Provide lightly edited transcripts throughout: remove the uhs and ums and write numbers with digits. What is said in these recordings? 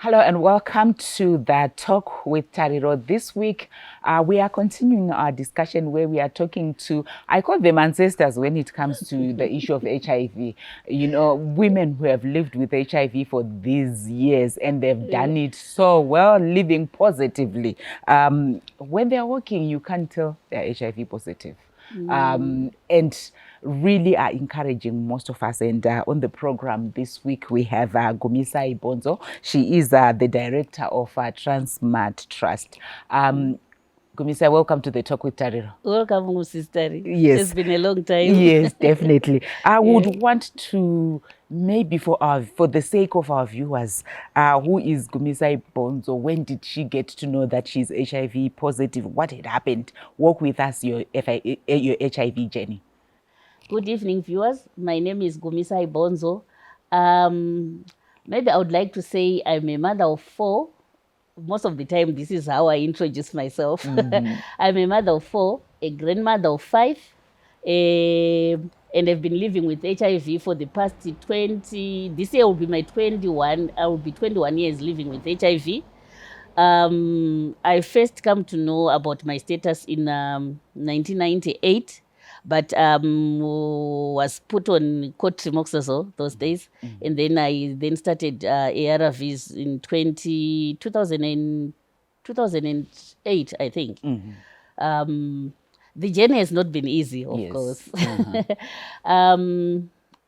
Hello and welcome to the Talk with Tariro. This week, we are continuing our discussion where we are talking to, I call them ancestors when it comes to the issue of HIV. You know, women who have lived with HIV for these years and they've done it so well, living positively. When they're walking, you can't tell they're HIV positive. And really are encouraging most of us. And on the program this week, we have Gumisa Ibonzo. She is the director of Transmart Trust. Gumisa, welcome to the Talk with Tariro. Welcome, Sister. Yes. It's been a long time. Yes, definitely. I would want to, maybe for the sake of our viewers, who is Gumisa Ibonzo? When did she get to know that she's HIV positive? What had happened? Walk with us your HIV journey. Good evening, viewers. My name is Gumisa Ibonzo. Maybe I would like to say I'm a mother of 4. Most of the time, this is how I introduce myself. I'm a mother of 4, a grandmother of 5, and I've been living with HIV for the past 20. This year will be my 21. I will be 21 years living with HIV. I first come to know about my status in 1998. But was put on cotrimoxazole those days. And then I started ARVs in 2008, I think. The journey has not been easy, of course.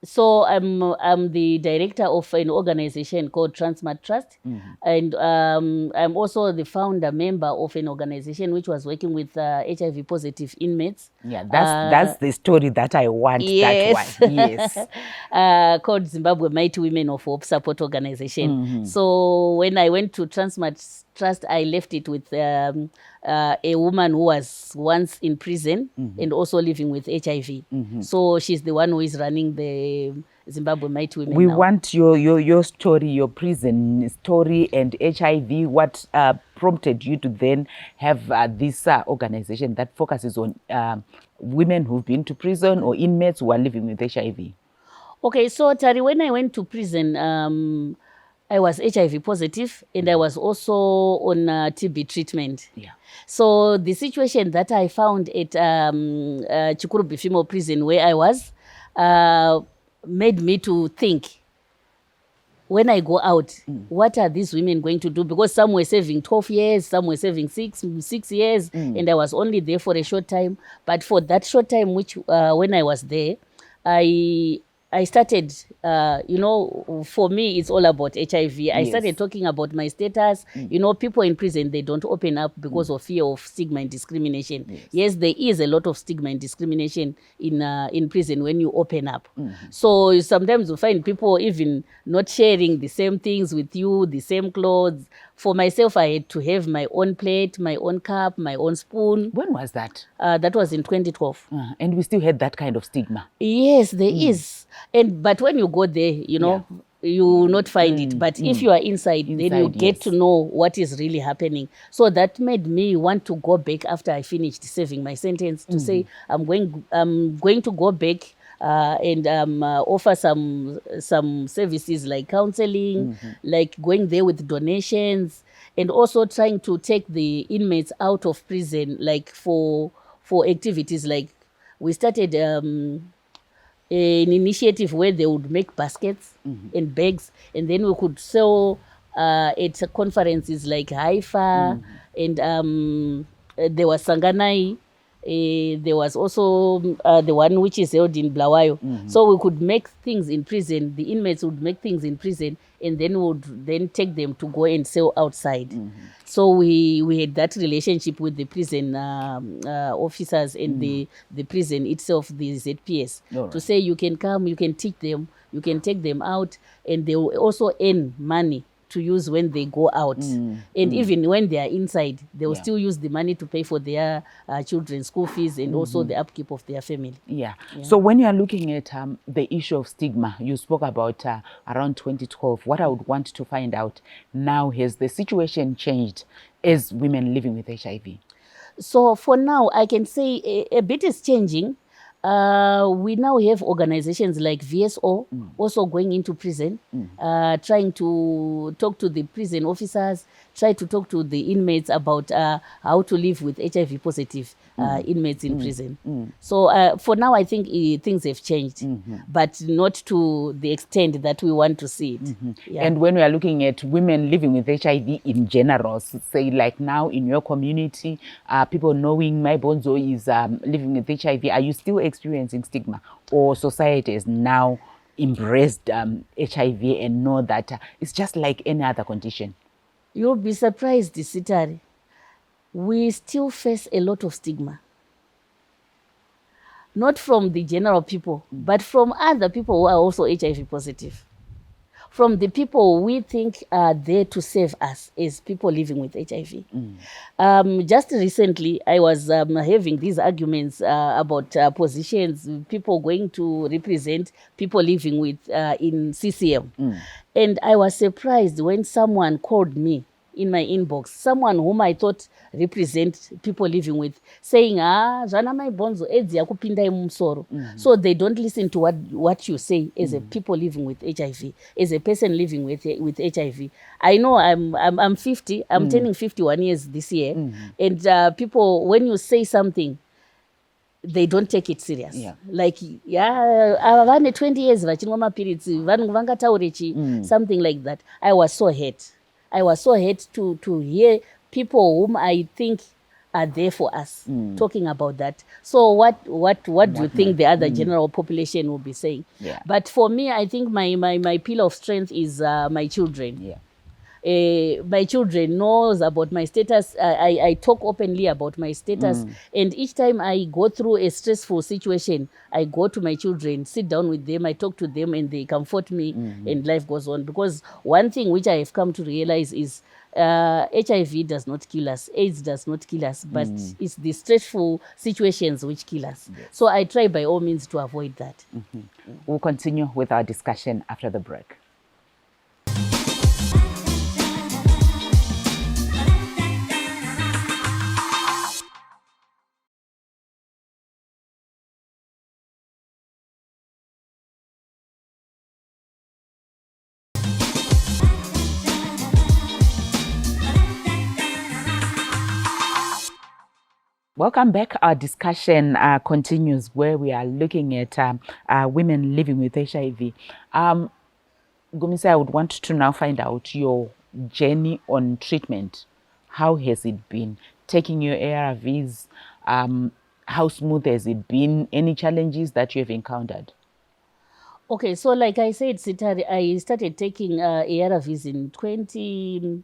So I'm the director of an organization called Transmart Trust, and I'm also the founder member of an organization which was working with HIV positive inmates. Yeah, that's the story that I want. Yes. That one. Yes. Called Zimbabwe Mighty Women of Hope Support Organization. So when I went to Transmart Trust, I left it with a woman who was once in prison and also living with HIV. So she's the one who is running the Zimbabwe Mighty Women. We now. want your story, your prison story and HIV. What prompted you to then have this organization that focuses on women who've been to prison or inmates who are living with HIV? Okay, so Tari, when I went to prison, I was HIV positive and I was also on TB treatment. Yeah. So the situation that I found at Chikurubi Female Prison where I was made me to think, when I go out, what are these women going to do? Because some were serving 12 years, some were serving 6 years, and I was only there for a short time. But for that short time, which when I was there, I started, for me, it's all about HIV. I started talking about my status. You know, people in prison, they don't open up because of fear of stigma and discrimination. Yes, there is a lot of stigma and discrimination in prison when you open up. So sometimes you find people even not sharing the same things with you, the same clothes. For myself, I had to have my own plate, my own cup, my own spoon. When was that? That was in 2012. And we still had that kind of stigma. Yes, there is. But when you go there, you will not find it. But if you are inside, then you get to know what is really happening. So that made me want to go back after I finished serving my sentence to say, I'm going to go back and offer some services like counseling, like going there with donations, and also trying to take the inmates out of prison, like for activities. Like we started an initiative where they would make baskets and bags, and then we could sell at conferences like Haifa, and there was Sanganai. There was also the one which is held in Blawayo. So we could make things in prison. The inmates would make things in prison and then would then take them to go and sell outside. So we had that relationship with the prison officers and the prison itself, the ZPS, to say you can come, you can teach them, you can take them out, and they will also earn money to use when they go out. And even when they are inside, they will still use the money to pay for their children's school fees and also the upkeep of their family. Yeah. So when you are looking at the issue of stigma, you spoke about around 2012. What I would want to find out now, has the situation changed as women living with HIV? So for now, I can say a bit is changing. We now have organizations like VSO also going into prison, trying to talk to the prison officers, try to talk to the inmates about how to live with HIV positive inmates in prison. So for now, I think things have changed, but not to the extent that we want to see it. Yeah. And when we are looking at women living with HIV in general, say like now in your community, people knowing my bonzo is living with HIV, are you still experiencing stigma, or society has now embraced HIV and know that it's just like any other condition? You'll be surprised, Sitari. We still face a lot of stigma. Not from the general people, but from other people who are also HIV positive. From the people we think are there to save us as people living with HIV. Just recently, I was having these arguments about positions, people going to represent people living with in CCM. And I was surprised when someone called me in my inbox, someone whom I thought represent people living with, saying, Zana my bonzo, edzi yakupinda imusoro. So they don't listen to what you say as a people living with HIV, as a person living with HIV. I know I'm 50, I'm turning 51 years this year. And people, when you say something, they don't take it serious. Like, vane 20 years vachinwa mapiritsi vangataurechi, something like that. I was so hurt. I was so hurt to hear people whom I think are there for us talking about that. So what do you think the other general population will be saying? But for me, I think my pillar of strength is my children. My children knows about my status. I talk openly about my status. And each time I go through a stressful situation, I go to my children, sit down with them, I talk to them, and they comfort me, and life goes on. Because one thing which I have come to realize is HIV does not kill us, AIDS does not kill us, but it's the stressful situations which kill us. So I try by all means to avoid that. We'll continue with our discussion after the break. Welcome back. Our discussion continues where we are looking at women living with HIV. Gumise, I would want to now find out your journey on treatment. How has it been? Taking your ARVs, how smooth has it been? Any challenges that you have encountered? Okay, so like I said, Sitari, I started taking ARVs in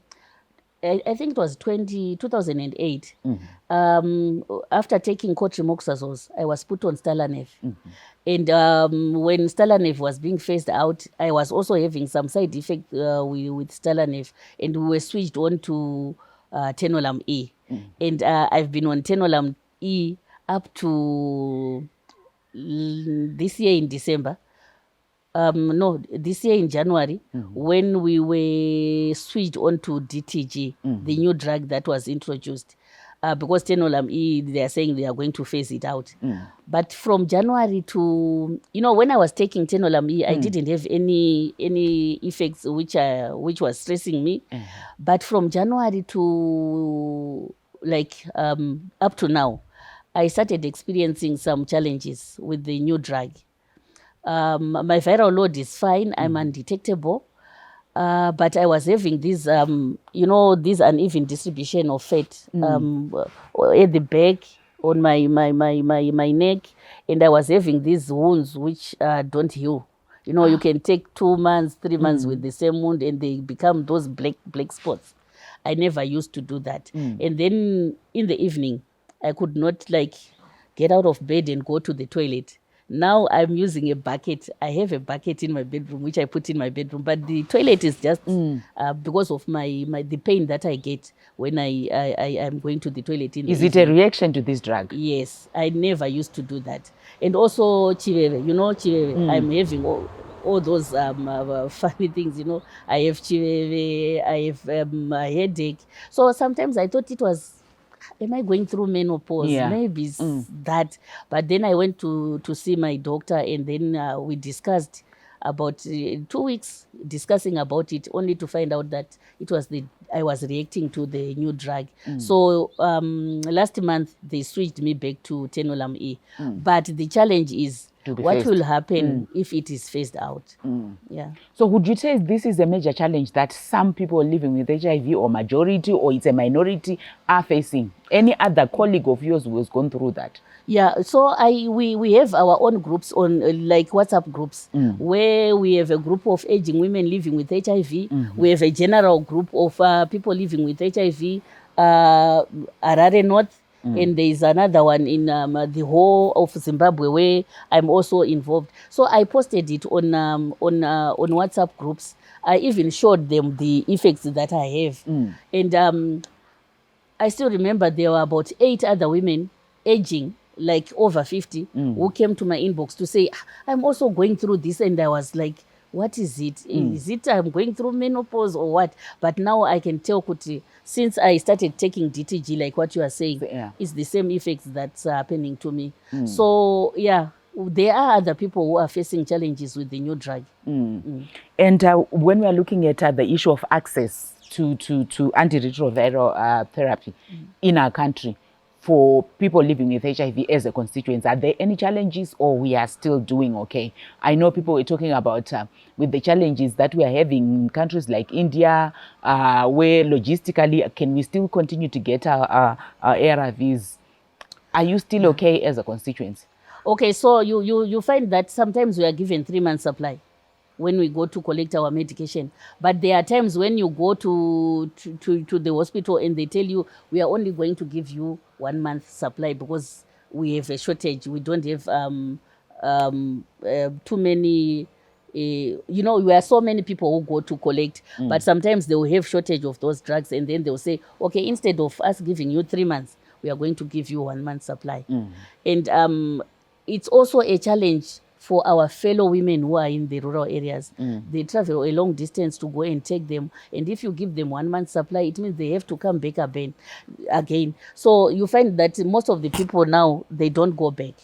I think it was 2008. After taking cotrimoxazole, I was put on Stalanev. And when Stalanev was being phased out, I was also having some side effect with Stalanev, and we were switched on to Tenolam E. And I've been on Tenolam E up to this year in December. This year in January, when we were switched on to DTG, the new drug that was introduced. Because Tenolam E, they are saying they are going to phase it out. But from January to, when I was taking Tenolam E, I didn't have any effects which was stressing me. But from January to up to now, I started experiencing some challenges with the new drug. My viral load is fine. I'm undetectable. But I was having this, this uneven distribution of fat at the back, on my neck. And I was having these wounds which don't heal. You can take 2 months, 3 months with the same wound and they become those black spots. I never used to do that. And then in the evening, I could not get out of bed and go to the toilet. Now I'm using a bucket. I have a bucket in my bedroom, which I put in my bedroom. But the toilet is just because of the pain that I get when I'm going to the toilet in the Is it a evening. reaction to this drug? Yes, I never used to do that. And also chiveve, chiveve, I'm having all those funny things, I have chiveve, I have a headache. So sometimes I thought it was, am I going through menopause? Yeah. Maybe it's that. But then I went to see my doctor, and then we discussed about 2 weeks discussing about it, only to find out that it was I was reacting to the new drug. So last month they switched me back to tenolone E. But the challenge is what phased. will happen if it is phased out. Yeah. So would you say this is a major challenge that some people living with HIV, or majority, or it's a minority, are facing? Any other colleague of yours who has gone through that? Yeah, so we have our own groups on like WhatsApp groups where we have a group of aging women living with HIV. We have a general group of people living with HIV, Harare North, and there is another one in the whole of Zimbabwe where I'm also involved. So I posted it on WhatsApp groups. I even showed them the effects that I have, and I still remember there were about 8 other women aging like over 50 who came to my inbox to say, I'm also going through this. And I was like, what is it? Is it I'm going through menopause or what? But now I can tell Kuti, since I started taking DTG, like what you are saying, it's the same effects that's happening to me. So yeah, there are other people who are facing challenges with the new drug. And when we are looking at the issue of access to antiretroviral therapy in our country for people living with HIV as a constituency, are there any challenges, or we are still doing okay? I know people were talking about with the challenges that we are having in countries like India, where logistically, can we still continue to get our ARVs? Are you still okay as a constituency? Okay, so you find that sometimes we are given 3 months supply when we go to collect our medication. But there are times when you go to the hospital and they tell you, we are only going to give you 1 month supply because we have a shortage. We don't have too many, we are so many people who go to collect, but sometimes they will have shortage of those drugs, and then they will say, okay, instead of us giving you 3 months, we are going to give you 1 month supply. And it's also a challenge for our fellow women who are in the rural areas. They travel a long distance to go and take them. And if you give them 1 month supply, it means they have to come back again. So you find that most of the people now, they don't go back.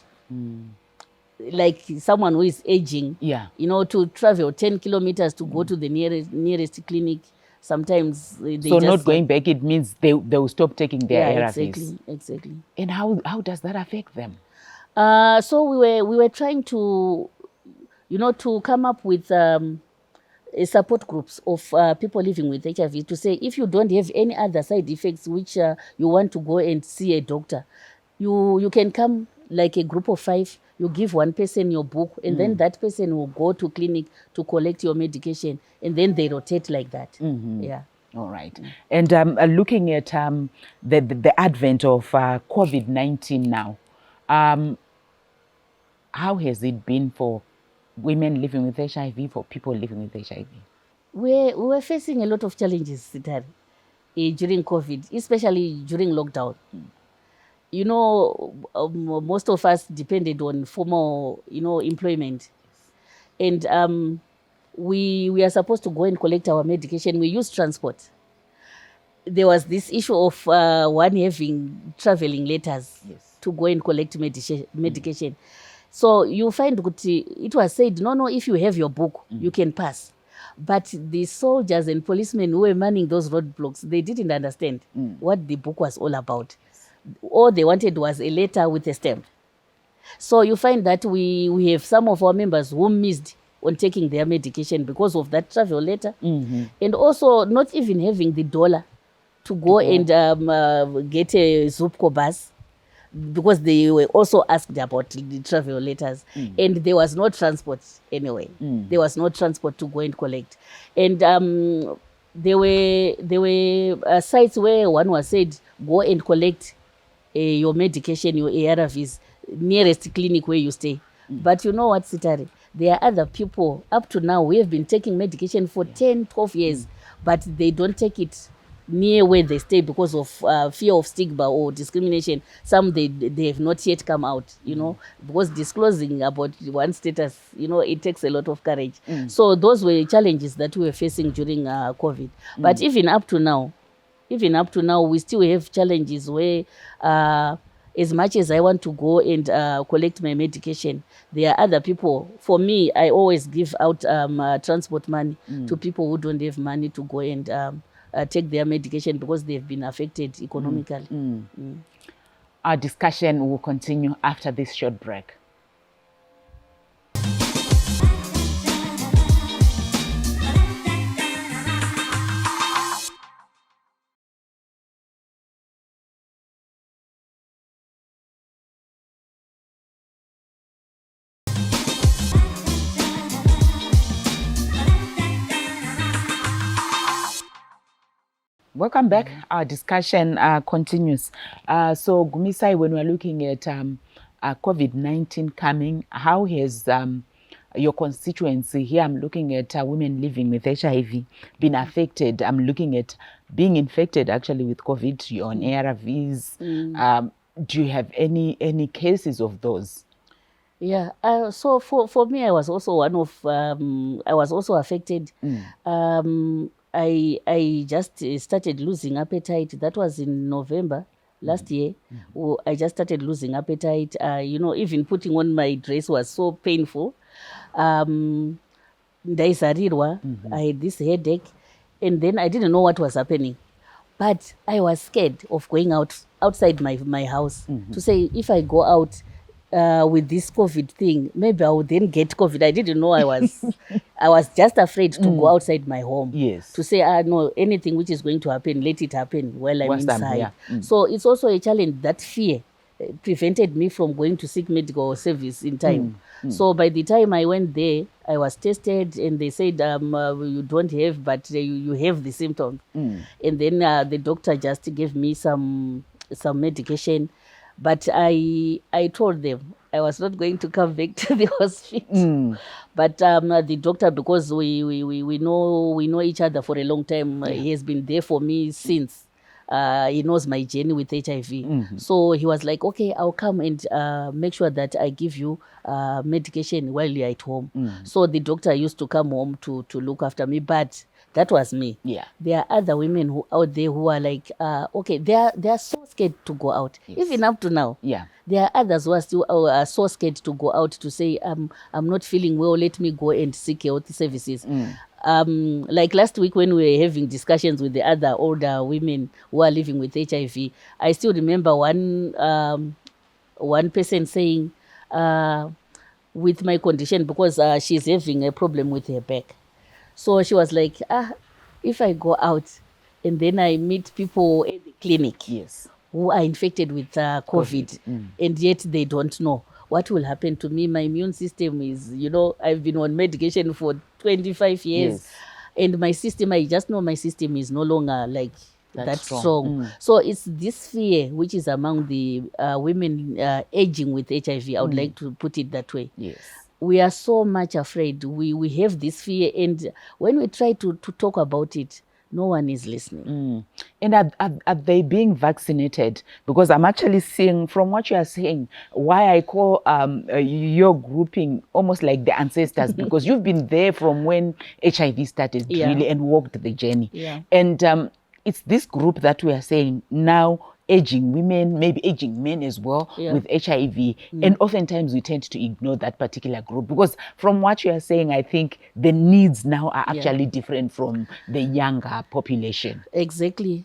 Like someone who is aging, to travel 10 kilometers to go to the nearest clinic, sometimes they so just... not going back, it means they will stop taking their ARVs. Exactly. And how does that affect them? So we were trying to, to come up with support groups of people living with HIV to say, if you don't have any other side effects which you want to go and see a doctor, you can come like a group of 5. You give one person your book, and then that person will go to clinic to collect your medication, and then they rotate like that. Yeah. All right. And looking at the advent of COVID-19 now, how has it been for women living with HIV, for people living with HIV? We were facing a lot of challenges, Sitari, during COVID, especially during lockdown. Most of us depended on formal, employment. And we are supposed to go and collect our medication. We use transport. There was this issue of one having traveling letters to go and collect medication. So you find it was said, no, if you have your book, you can pass. But the soldiers and policemen who were manning those roadblocks, they didn't understand what the book was all about. All they wanted was a letter with a stamp. So you find that we have some of our members who missed on taking their medication because of that travel letter. And also not even having the dollar to go and get a Zupco bus, because they were also asked about the travel letters. And there was no transport anyway. There was no transport to go and collect. And there were sites where one was said, go and collect your medication, your ARVs, nearest clinic where you stay. But you know what, Sitari? There are other people, up to now, we have been taking medication for 10, 12 years, but they don't take it near where they stay because of fear of stigma or discrimination. Some they have not yet come out, you know, because disclosing about one status, you know, it takes a lot of courage. So those were challenges that we were facing during COVID. But even up to now, we still have challenges where as much as I want to go and collect my medication, there are other people. For me, I always give out transport money to people who don't have money to go and take their medication because they've been affected economically. Our discussion will continue after this short break. Welcome back. Our discussion continues. So, Gumisai, when we're looking at COVID-19 coming, how has your constituency here, I'm looking at women living with HIV, been affected? I'm looking at being infected actually with COVID. You're on ARVs. Do you have any cases of those? Yeah. So for me, I was also one of I was also affected. I just started losing appetite. That was in November last year. I just started losing appetite. You know, even putting on my dress was so painful. Tariro, I had this headache, and then I didn't know what was happening. But I was scared of going outside my house to say, if I go out with this COVID thing, maybe I would then get COVID. I didn't know I was just afraid to go outside my home. Yes. To say, no, anything which is going to happen, let it happen while I'm inside. Yeah. So it's also a challenge. That fear prevented me from going to seek medical service in time. So by the time I went there, I was tested and they said, you don't have, but you have the symptoms. And then the doctor just gave me some medication. But I told them I was not going to come back to the hospital. But the doctor, because we know each other for a long time, he has been there for me since. He knows my journey with HIV. So he was like, okay, I'll come and make sure that I give you medication while you're at home. So the doctor used to come home to look after me, but that was me. Yeah. There are other women who out there who are like, okay, they are so scared to go out. Yes. Even up to now. Yeah. There are others who are still so scared to go out to say, I'm not feeling well, let me go and seek health services. Like last week when we were having discussions with the other older women who are living with HIV, I still remember one person saying, with my condition, because she's having a problem with her back. So she was like, if I go out and then I meet people at the clinic Yes. who are infected with COVID. And yet they don't know what will happen to me. My immune system is, you know, I've been on medication for 25 years. Yes. And my system, I just know my system is no longer like that strong. Mm. So it's this fear which is among the women aging with HIV. I would like to put it that way. Yes. We are so much afraid. We have this fear, and when we try to talk about it, no one is listening. And are they being vaccinated? Because I'm actually seeing, from what you are saying, why I call your grouping almost like the ancestors, because you've been there from when HIV started, Yeah. really, and walked the journey. Yeah. And it's this group that we are saying now, aging women, maybe aging men as well, Yeah. with HIV. And oftentimes we tend to ignore that particular group, because from what you are saying, I think the needs now are actually different from the younger population. Exactly.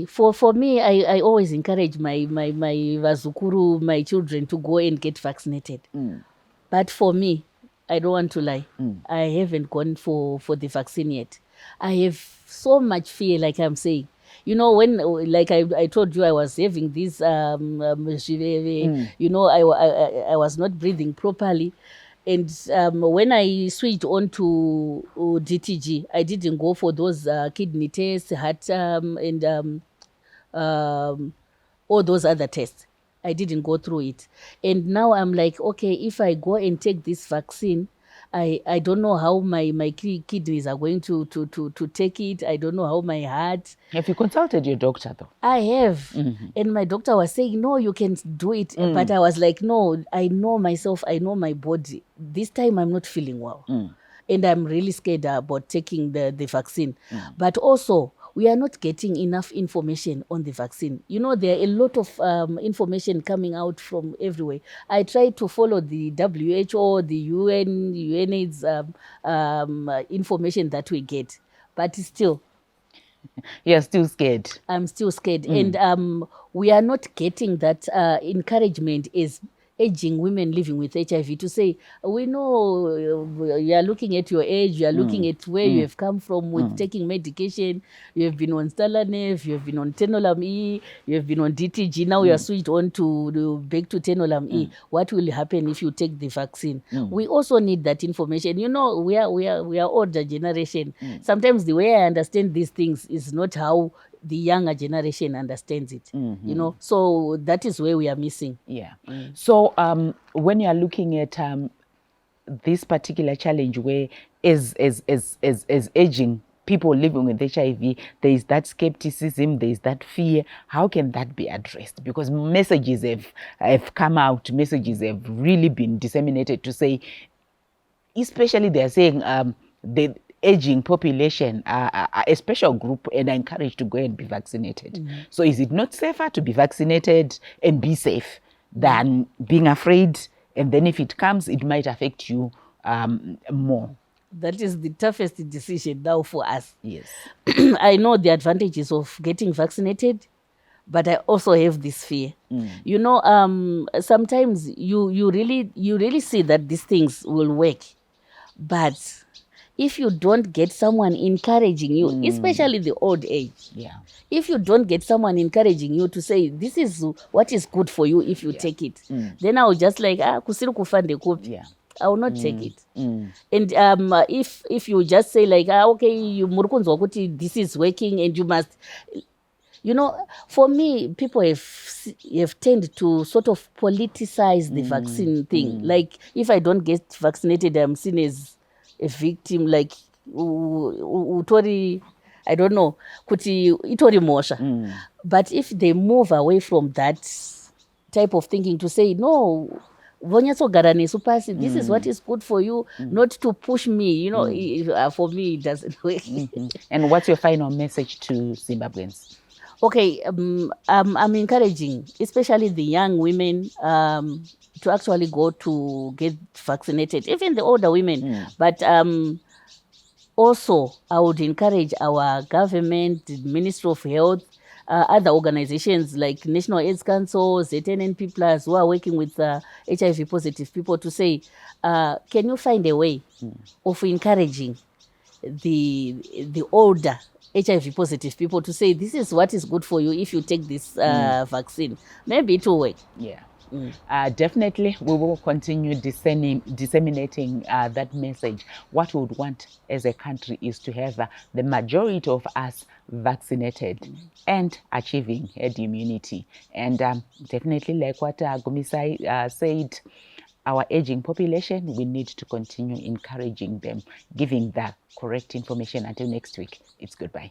For me, I always encourage my vazukuru, my children, to go and get vaccinated. But for me, I don't want to lie. I haven't gone for the vaccine yet. I have so much fear, like I'm saying. You know, when, like I told you, I was having this, you know, I was not breathing properly. And when I switched on to DTG, I didn't go for those kidney tests, heart, and all those other tests. I didn't go through it. And now I'm like, okay, if I go and take this vaccine, I don't know how my kidneys are going to take it. I don't know how my heart. Have you consulted your doctor though? I have. And my doctor was saying, no, you can do it. But I was like, no, I know myself. I know my body. This time I'm not feeling well. And I'm really scared about taking the vaccine. But also, we are not getting enough information on the vaccine. You know, there are a lot of information coming out from everywhere. I try to follow the WHO, the UNAIDS information that we get. But still, You're still scared. I'm still scared. And we are not getting that encouragement as aging women living with HIV to say, we know you are looking at your age, you are looking at where you have come from with taking medication. You have been on Stalanef, you have been on Tenolam E, you have been on DTG, now you are switched on to back to Tenolam E. What will happen if you take the vaccine? We also need that information. You know, we are older generation. Sometimes the way I understand these things is not how the younger generation understands it, you know, so that is where we are missing. Yeah. So when you are looking at this particular challenge where as aging people living with HIV, there is that skepticism, there is that fear. How can that be addressed? Because messages have come out, messages have really been disseminated to say, especially they're saying the aging population are a special group and are encouraged to go and be vaccinated. So is it not safer to be vaccinated and be safe than being afraid, and then if it comes, it might affect you more? That is the toughest decision now for us. Yes. I know the advantages of getting vaccinated, but I also have this fear. You know, sometimes you really see that these things will work, but if you don't get someone encouraging you, especially the old age, if you don't get someone encouraging you to say, this is what is good for you if you take it, then I will just like, kusiri kufande kupi. I will not take it. And if you just say like, okay, you murukunzwa kuti this is working and you must, you know, for me, people have tended to sort of politicize the vaccine thing. Like, if I don't get vaccinated, I'm seen as a victim, like utori, I don't know, kuti itori mosha. But if they move away from that type of thinking to say, no, this is what is good for you, not to push me, you know, for me it doesn't work. And what's your final message to Zimbabweans? Okay, I'm encouraging, especially the young women, to actually go to get vaccinated, even the older women. But also, I would encourage our government, the Ministry of Health, other organizations like National AIDS Council, ZNNP Plus, who are working with HIV positive people to say, can you find a way of encouraging the older HIV positive people to say, this is what is good for you if you take this vaccine? Maybe it will work. Yeah. Definitely, we will continue disseminating that message. What we would want as a country is to have the majority of us vaccinated and achieving herd immunity. And definitely, like what Gumisai said, our aging population, we need to continue encouraging them, giving the correct information. Until next week, it's goodbye.